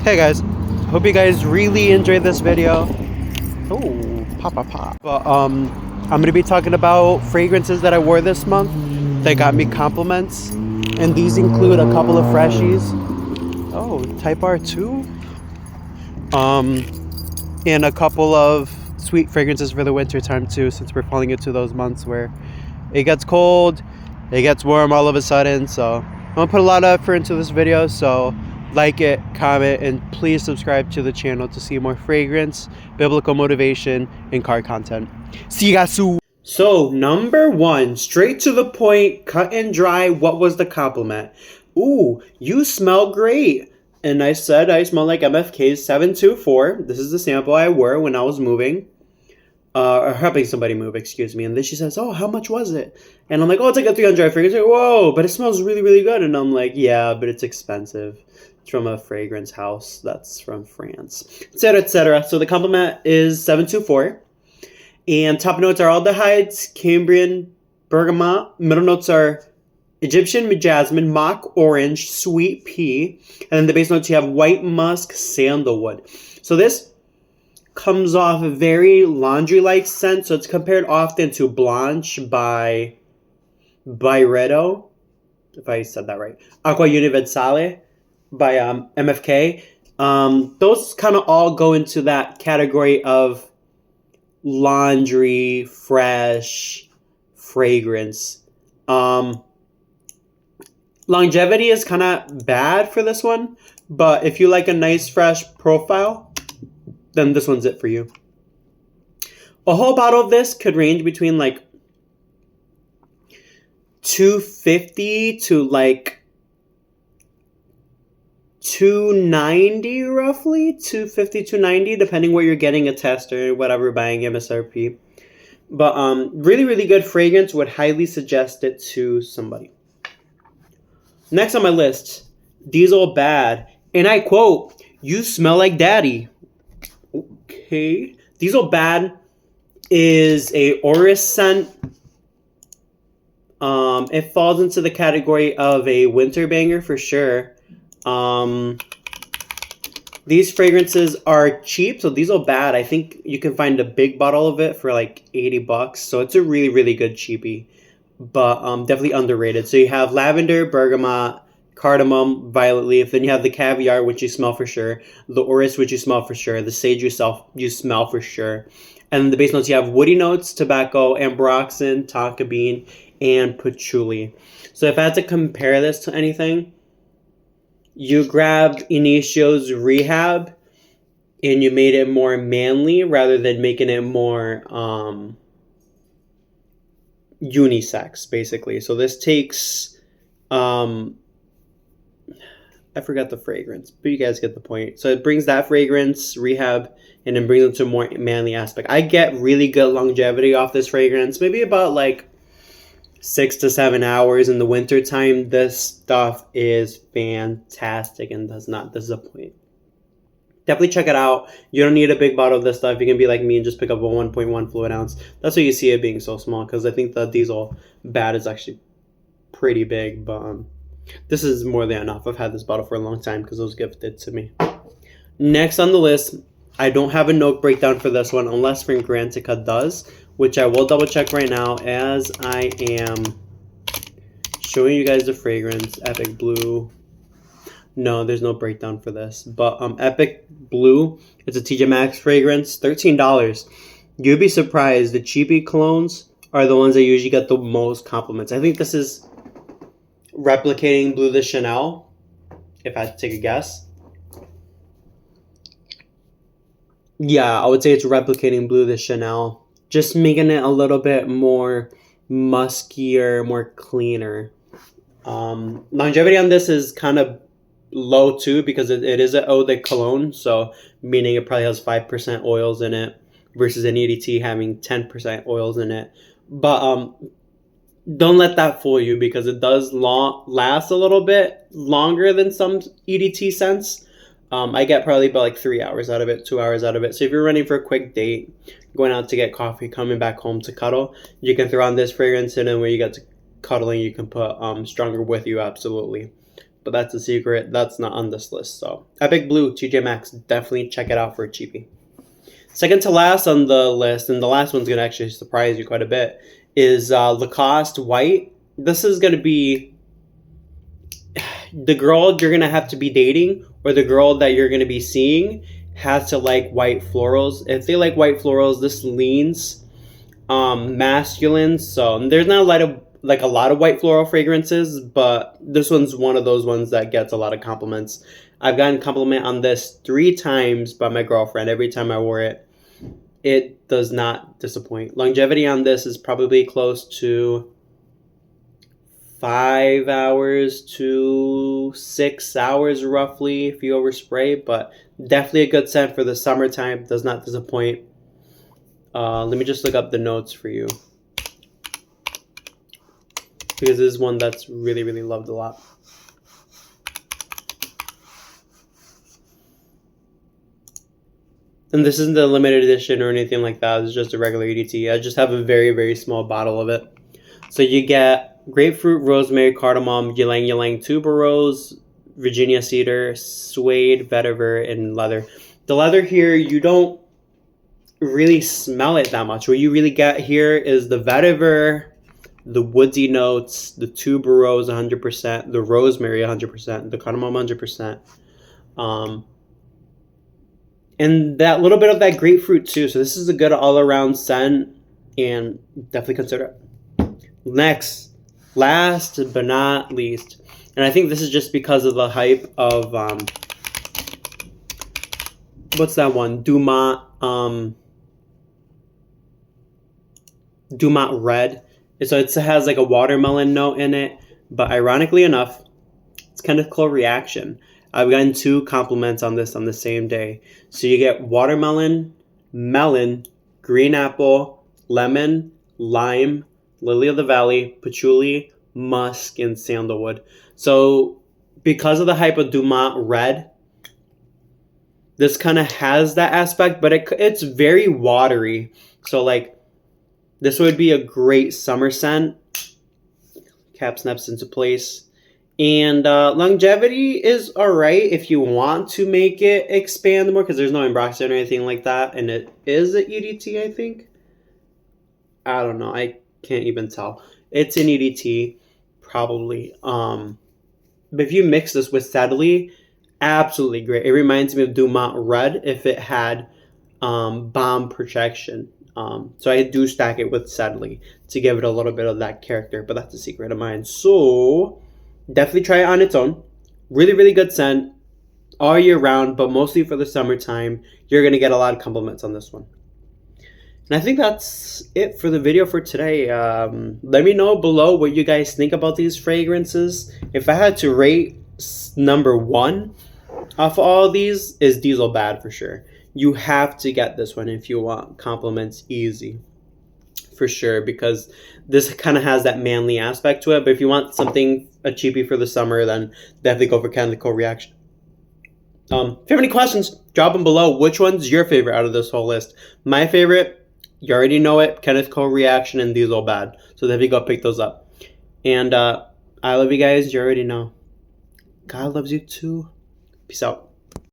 Hey guys, hope you guys really enjoyed this video. Oh, pop. But I'm gonna be talking about fragrances that I wore this month that got me compliments, and these include a couple of freshies. Oh, Type R2. Um, and a couple of sweet fragrances for the winter time too, since we're falling into those months where it gets cold, it gets warm all of a sudden. So I'm gonna put a lot of effort into this video, so like it, comment, and please subscribe to the channel to see more fragrance, biblical motivation, and car content. See you guys soon. So number one, straight to the point, cut and dry. What was the compliment? Ooh, you smell great. And I said I smell like MFK's 724. This is the sample I wore when I was moving. Or helping somebody move, excuse me. And then she says, oh, how much was it? And I'm like, oh, it's like a 300 fragrance. Like, whoa, but it smells really, really good. And I'm like, yeah, but it's expensive. It's from a fragrance house that's from France, etc., etc. So the compliment is 724. And top notes are aldehydes, Cambrian, bergamot. Middle notes are Egyptian jasmine, mock orange, sweet pea. And then the base notes you have white musk, sandalwood. So this comes off a very laundry-like scent. So it's compared often to Blanche by Byredo, if I said that right. Acqua Universale by MFK. Those kind of all go into that category of laundry, fresh fragrance. Longevity is kind of bad for this one, but if you like a nice fresh profile, then this one's it for you. A whole bottle of this could range between like $250 to like $290 roughly, $250, $290, depending where you're getting a test or whatever, buying MSRP. But really, really good fragrance. Would highly suggest it to somebody. Next on my list, Diesel Bad. And I quote, you smell like daddy. Okay. Diesel Bad is a Oris scent. It falls into the category of a winter banger for sure. These fragrances are cheap, so Diesel Bad, I think you can find a big bottle of it for like $80. So it's a really, really good cheapie. But definitely underrated. So you have lavender, bergamot, cardamom, violet leaf. Then you have the caviar, which you smell for sure. The orris, which you smell for sure. The sage you smell for sure. And then the base notes, you have woody notes, tobacco, ambroxan, tonka bean, and patchouli. So if I had to compare this to anything, you grabbed Inicio's Rehab and you made it more manly rather than making it more unisex, basically. So this takes I forgot the fragrance, but you guys get the point. So it brings that fragrance, Rehab, and then brings it to a more manly aspect. I get really good longevity off this fragrance, maybe about like 6 to 7 hours in the winter time. This stuff is fantastic and does not disappoint. Definitely check it out. You don't need a big bottle of this stuff. You can be like me and just pick up a 1.1 fluid ounce. That's why you see it being so small, because I think the Diesel Bad is actually pretty big, but this is more than enough. I've had this bottle for a long time because it was gifted to me. Next on the list, I don't have a note breakdown for this one unless Fragrantica does, which I will double check right now as I am showing you guys the fragrance. Epic Blue. No, there's no breakdown for this. But Epic Blue, it's a TJ Maxx fragrance, $13. You'd be surprised. The cheapy colognes are the ones that usually get the most compliments. I think this is replicating Bleu de Chanel, if I had to take a guess. Yeah, I would say it's replicating Bleu de Chanel. Just making it a little bit more muskier, more cleaner. Longevity on this is kind of low too, because it is an eau de cologne, so meaning it probably has 5% oils in it versus an EDT having 10% oils in it. But don't let that fool you, because it does last a little bit longer than some EDT scents. I get probably about like 3 hours out of it, 2 hours out of it. So if you're running for a quick date, going out to get coffee, coming back home to cuddle, you can throw on this fragrance, and then when you get to cuddling, you can put Stronger With You, absolutely. but that's a secret. That's not on this list. So Epic Blue, TJ Maxx, definitely check it out for a cheapie. Second to last on the list, and the last one's going to actually surprise you quite a bit, is Lacoste White. This is going to be the girl you're going to have to be dating, or the girl that you're going to be seeing has to like white florals. If they like white florals, this leans masculine. So there's not a lot of white floral fragrances, but this one's one of those ones that gets a lot of compliments. I've gotten a compliment on this 3 times by my girlfriend. Every time I wore it, it does not disappoint. Longevity on this is probably close to 5 hours to 6 hours roughly if you overspray, but definitely a good scent for the summertime. Does not disappoint. Let me just look up the notes for you, because this is one that's really, really loved a lot. And this isn't the limited edition or anything like that. It's just a regular EDT. I just have a very, very small bottle of it. So you get grapefruit, rosemary, cardamom, ylang ylang tuberose, Virginia cedar, suede, vetiver, and leather. The leather here, you don't really smell it that much. What you really get here is the vetiver, the woodsy notes, the tuberose 100%, the rosemary 100%, the cardamom 100%. And that little bit of that grapefruit too. So this is a good all-around scent, and definitely consider it. Next, last but not least, and I think this is just because of the hype of what's that one? Dumont Red. So it has like a watermelon note in it, but ironically enough, it's Chemical Reaction. I've gotten 2 compliments on this on the same day. So you get watermelon, melon, green apple, lemon, lime, lily of the valley, patchouli, musk, and sandalwood. So because of the hype of Dumont Red, this kind of has that aspect, but it's very watery. So like this would be a great summer scent. Cap snaps into place. And longevity is alright if you want to make it expand more, because there's no ambroxan or anything like that, and it is an EDT, I think. I don't know, I can't even tell. It's an EDT, probably. But if you mix this with Steadily, absolutely great. It reminds me of Dumont Red if it had bomb protection. So I do stack it with Steadily to give it a little bit of that character, but that's a secret of mine. So definitely try it on its own. Really, really good scent all year round, but mostly for the summertime. You're going to get a lot of compliments on this one. And I think that's it for the video for today. Let me know below what you guys think about these fragrances. If I had to rate number 1 off of all of these, is Diesel Bad for sure. You have to get this one if you want compliments easy. For sure, because this kind of has that manly aspect to it. But if you want something, a cheapie for the summer, then definitely go for Chemical Reaction. If you have any questions, drop them below. Which one's your favorite out of this whole list? My favorite, you already know it, Chemical Reaction and Diesel Bad. So definitely go pick those up. And I love you guys. You already know. God loves you too. Peace out.